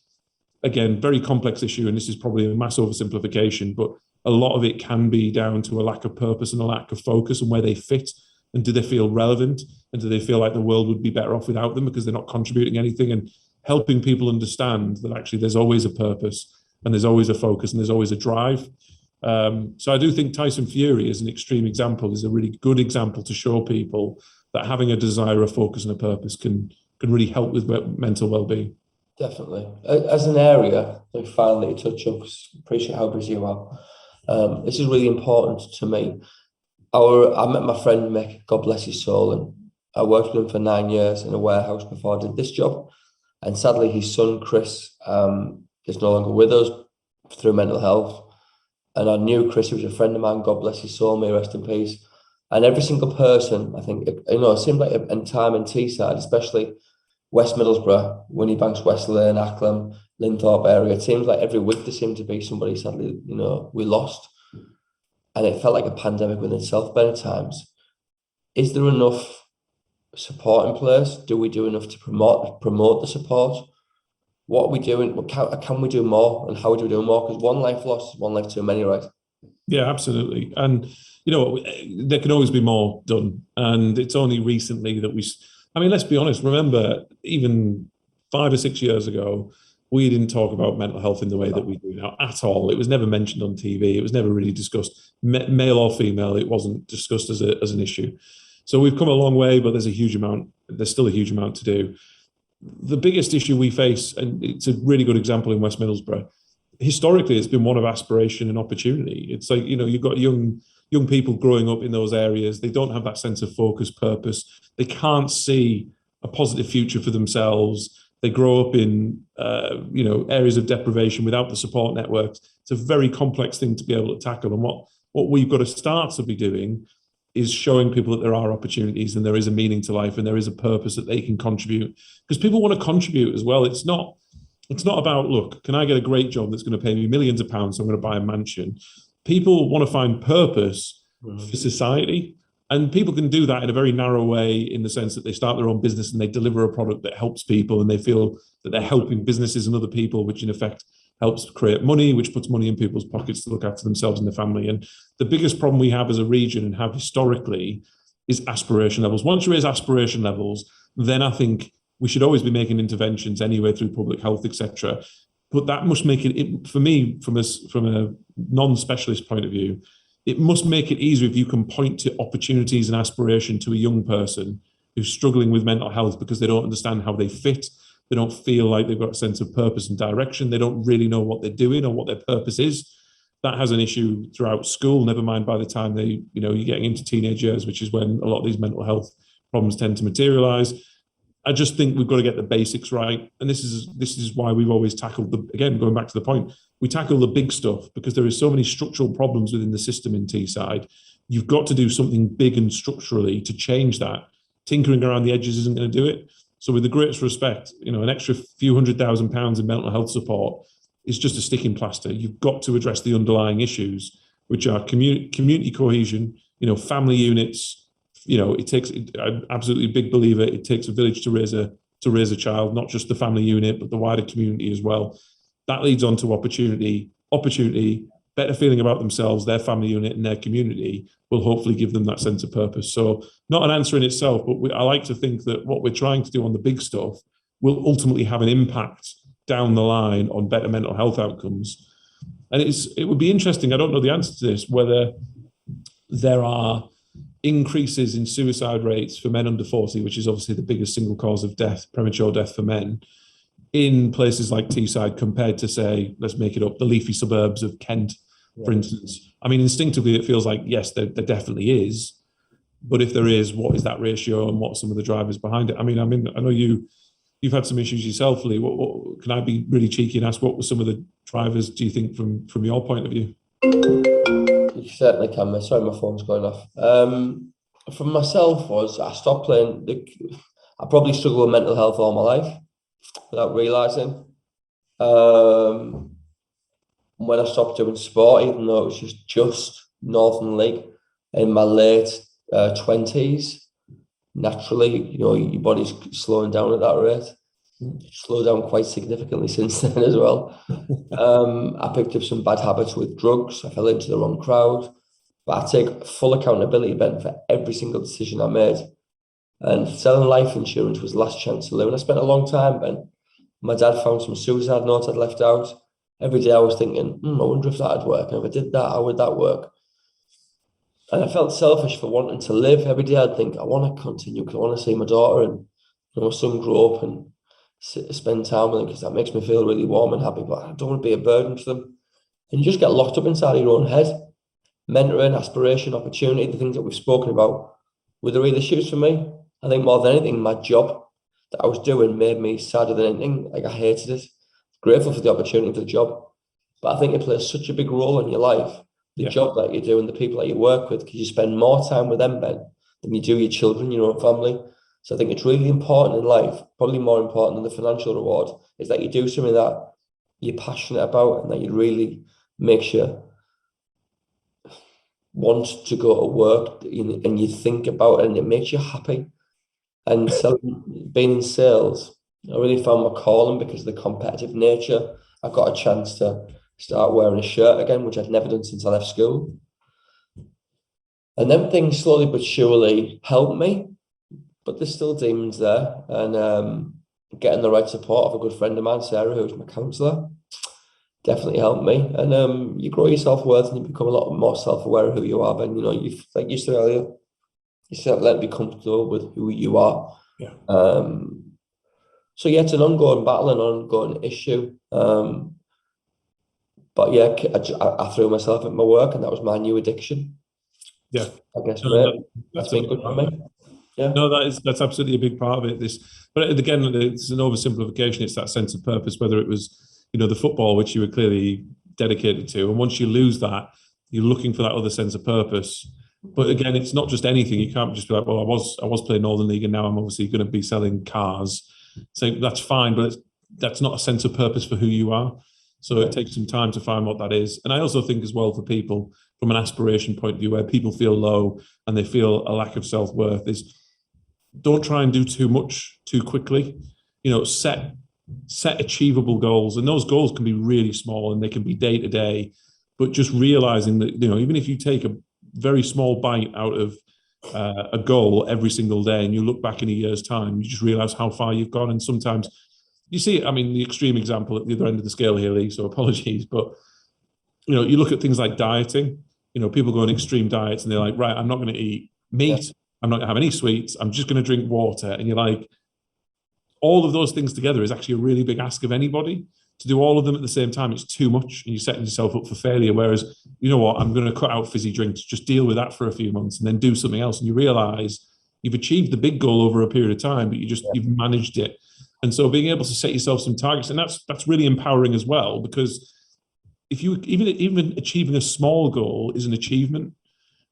again, very complex issue, and this is probably a mass oversimplification, but a lot of it can be down to a lack of purpose and a lack of focus and where they fit. And do they feel relevant? And do they feel like the world would be better off without them because they're not contributing anything? And helping people understand that actually there's always a purpose and there's always a focus and there's always a drive. So I do think Tyson Fury is an extreme example, is a really good example to show people that having a desire, a focus and a purpose can really help with mental well-being. Definitely. As an area, like finally to touch on, because I appreciate how busy you are. This is really important to me. I met my friend Mick, God bless his soul, and I worked with him for 9 years in a warehouse before I did this job. And sadly, his son, Chris, is no longer with us through mental health. And I knew Chris, he was a friend of mine, God bless his soul, may rest in peace. And every single person, I think, you know, it seemed like in time in Teesside, especially West Middlesbrough, Winniebanks, West Lane, Acklam, Linthorpe area, it seems like every week there seemed to be somebody sadly, you know, we lost. And it felt like a pandemic within itself many times. Is there enough support in place? Do we do enough to promote the support? What are we doing? Can we do more? And how do we do more? Because one life lost is one life too many, right? Yeah, absolutely. And, you know, there can always be more done. And it's only recently that let's be honest, remember, even 5 or 6 years ago, we didn't talk about mental health in the way that we do now at all. It was never mentioned on TV. It was never really discussed, male or female. It wasn't discussed as an issue. So we've come a long way, but there's still a huge amount to do. The biggest issue we face, and it's a really good example in West Middlesbrough, historically, it's been one of aspiration and opportunity. It's like, you know, you've got young people growing up in those areas. They don't have that sense of focus, purpose. They can't see a positive future for themselves. They grow up in, areas of deprivation without the support networks. It's a very complex thing to be able to tackle. And what we've got to start to be doing is showing people that there are opportunities and there is a meaning to life and there is a purpose that they can contribute. Because people want to contribute as well. It's not about, look, can I get a great job that's going to pay me millions of pounds, so I'm going to buy a mansion? People want to find purpose for society. And people can do that in a very narrow way, in the sense that they start their own business and they deliver a product that helps people and they feel that they're helping businesses and other people, which in effect helps create money, which puts money in people's pockets to look after themselves and their family. And the biggest problem we have as a region and have historically is aspiration levels. Once you raise aspiration levels, then I think we should always be making interventions anyway through public health, etc. But that must make it, for me, from a non-specialist point of view, it must make it easier if you can point to opportunities and aspiration to a young person who's struggling with mental health because they don't understand how they fit. They don't feel like they've got a sense of purpose and direction. They don't really know what they're doing or what their purpose is. That has an issue throughout school, never mind by the time you're getting into teenage years, which is when a lot of these mental health problems tend to materialize. I just think we've got to get the basics right. And this is why we've always tackled again, going back to the point, we tackle the big stuff because there is so many structural problems within the system in Teesside. You've got to do something big and structurally to change that. Tinkering around the edges isn't going to do it. So with the greatest respect, an extra few £100,000 in mental health support is just a sticking plaster. You've got to address the underlying issues, which are community cohesion, family units. It takes, I'm absolutely a big believer, it takes a village to raise a child, not just the family unit, but the wider community as well. That leads on to opportunity, better feeling about themselves, their family unit and their community will hopefully give them that sense of purpose. So not an answer in itself, but I like to think that what we're trying to do on the big stuff will ultimately have an impact down the line on better mental health outcomes. And it would be interesting, I don't know the answer to this, whether there are increases in suicide rates for men under 40, which is obviously the biggest single cause of death, premature death for men, in places like Teesside compared to, say, let's make it up, the leafy suburbs of Kent, for instance. I mean, instinctively, it feels like, yes, there definitely is. But if there is, what is that ratio and what are some of the drivers behind it? I know you've had some issues yourself, Lee. What can I be really cheeky and ask, what were some of the drivers, do you think, from your point of view? You certainly can, mate. Sorry, my phone's going off. For myself I stopped playing. I probably struggled with mental health all my life without realising. When I stopped doing sport, even though it was just Northern League in my late 20s, naturally, your body's slowing down at that rate. Slowed down quite significantly since then as well. I picked up some bad habits with drugs. I fell into the wrong crowd. But I take full accountability, Ben, for every single decision I made. And selling life insurance was the last chance to live. And I spent a long time, Ben. My dad found some suicide notes I'd left out. Every day I was thinking, I wonder if that'd work. And if I did that, how would that work? And I felt selfish for wanting to live. Every day I'd think, I want to continue because I want to see my daughter and my son grow up and spend time with them because that makes me feel really warm and happy, but I don't want to be a burden to them. And you just get locked up inside your own head. Mentoring, aspiration, opportunity, the things that we've spoken about were the real issues for me. I think more than anything, my job that I was doing made me sadder than anything. Like, I hated it. Grateful for the opportunity for the job, but I think it plays such a big role in your life, the job that you do and the people that you work with, because you spend more time with them, Ben, than you do your children, your own family. So I think it's really important in life, probably more important than the financial reward, is that you do something that you're passionate about and that you really makes you want to go to work and you think about it and it makes you happy. And so being in sales, I really found my calling because of the competitive nature. I got a chance to start wearing a shirt again, which I'd never done since I left school. And then things slowly but surely helped me, but there's still demons there. And getting the right support of a good friend of mine, Sarah, who's my counsellor, definitely helped me. And you grow your self-worth and you become a lot more self-aware of who you are. But, like you said earlier, you still let be comfortable with who you are. Yeah. So yeah, it's an ongoing battle, an ongoing issue. But yeah, I threw myself at my work, and that was my new addiction. Yeah, I guess that's been good for me. Yeah. No, that's absolutely a big part of it. But again, it's an oversimplification. It's that sense of purpose, whether it was, the football, which you were clearly dedicated to, and once you lose that, you're looking for that other sense of purpose. But again, it's not just anything. You can't just be like, well, I was playing Northern League, and now I'm obviously going to be selling cars. So that's fine, but that's not a sense of purpose for who you are. So it takes some time to find what that is. And I also think as well, for people from an aspiration point of view, where people feel low and they feel a lack of self-worth, is don't try and do too much too quickly. Set set achievable goals. And those goals can be really small and they can be day to day, but just realizing that, even if you take a very small bite out of a goal every single day and you look back in a year's time, you just realize how far you've gone. And sometimes you see, the extreme example at the other end of the scale here, Lee, so apologies, but you look at things like dieting. People go on extreme diets and they're like, right, I'm not going to eat meat. Yeah. I'm not going to have any sweets. I'm just going to drink water. And you're like, all of those things together is actually a really big ask of anybody. To do all of them at the same time, it's too much, and you're setting yourself up for failure. Whereas, you know what, I'm going to cut out fizzy drinks, just deal with that for a few months, and then do something else. And you realize you've achieved the big goal over a period of time, but you've managed it. And so, being able to set yourself some targets, and that's really empowering as well, because if you even achieving a small goal is an achievement.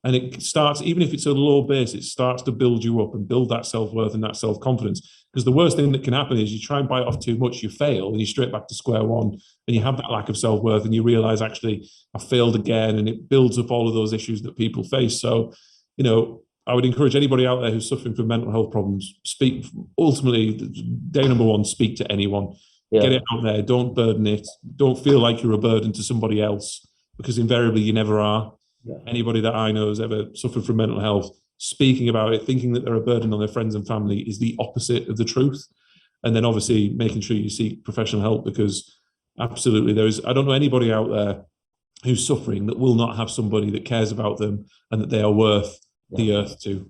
And it starts, even if it's a low base, it starts to build you up and build that self-worth and that self-confidence. Because the worst thing that can happen is you try and bite off too much, you fail, and you're straight back to square one. And you have that lack of self-worth, and you realize, actually, I failed again. And it builds up all of those issues that people face. So, I would encourage anybody out there who's suffering from mental health problems, speak. Ultimately, day number one, speak to anyone. Yeah. Get it out there. Don't burden it. Don't feel like you're a burden to somebody else, because invariably you never are. Yeah. Anybody that I know has ever suffered from mental health, speaking about it, thinking that they're a burden on their friends and family, is the opposite of the truth. And then obviously making sure you seek professional help, because absolutely I don't know anybody out there who's suffering that will not have somebody that cares about them and that they are worth the earth to.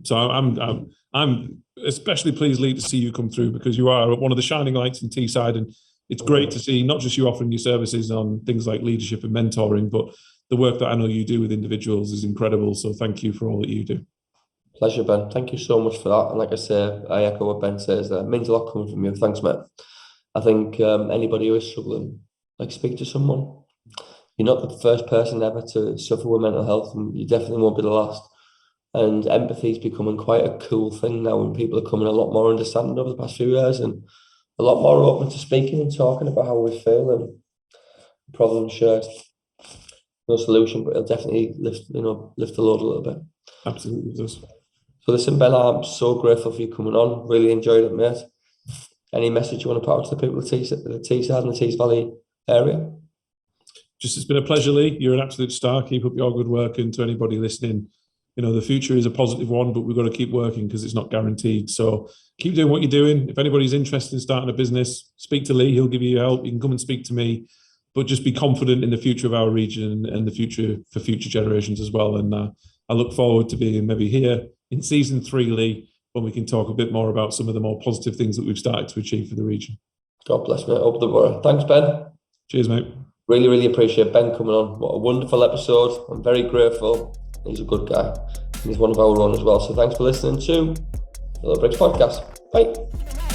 So I'm especially pleased, Lee, to see you come through, because you are one of the shining lights in Teesside, and it's great to see not just you offering your services on things like leadership and mentoring, but the work that I know you do with individuals is incredible. So thank you for all that you do. Pleasure, Ben. Thank you so much for that. And like I say, I echo what Ben says there. It means a lot coming from you. Thanks, mate. I think anybody who is struggling, speak to someone. You're not the first person ever to suffer with mental health, and you definitely won't be the last. And empathy is becoming quite a cool thing now, and people are coming a lot more understanding over the past few years, and a lot more open to speaking and talking about how we feel and problems shared. No solution, but it'll definitely lift the load a little bit. Absolutely does. So listen, Ben, I'm so grateful for you coming on. Really enjoyed it, mate. Any message you want to put out to the people of the Teesside and the Tees Valley area? It's been a pleasure, Lee. You're an absolute star. Keep up your good work. And to anybody listening, the future is a positive one, but we've got to keep working because it's not guaranteed. So keep doing what you're doing. If anybody's interested in starting a business, speak to Lee. He'll give you help. You can come and speak to me. But just be confident in the future of our region and the future for future generations as well. And I look forward to being maybe here in season 3, Lee, when we can talk a bit more about some of the more positive things that we've started to achieve for the region. God bless, mate. Up the Boro. Thanks, Ben. Cheers, mate. Really, really appreciate Ben coming on. What a wonderful episode. I'm very grateful. He's a good guy. He's one of our own as well. So thanks for listening to the Little Bricks Podcast. Bye.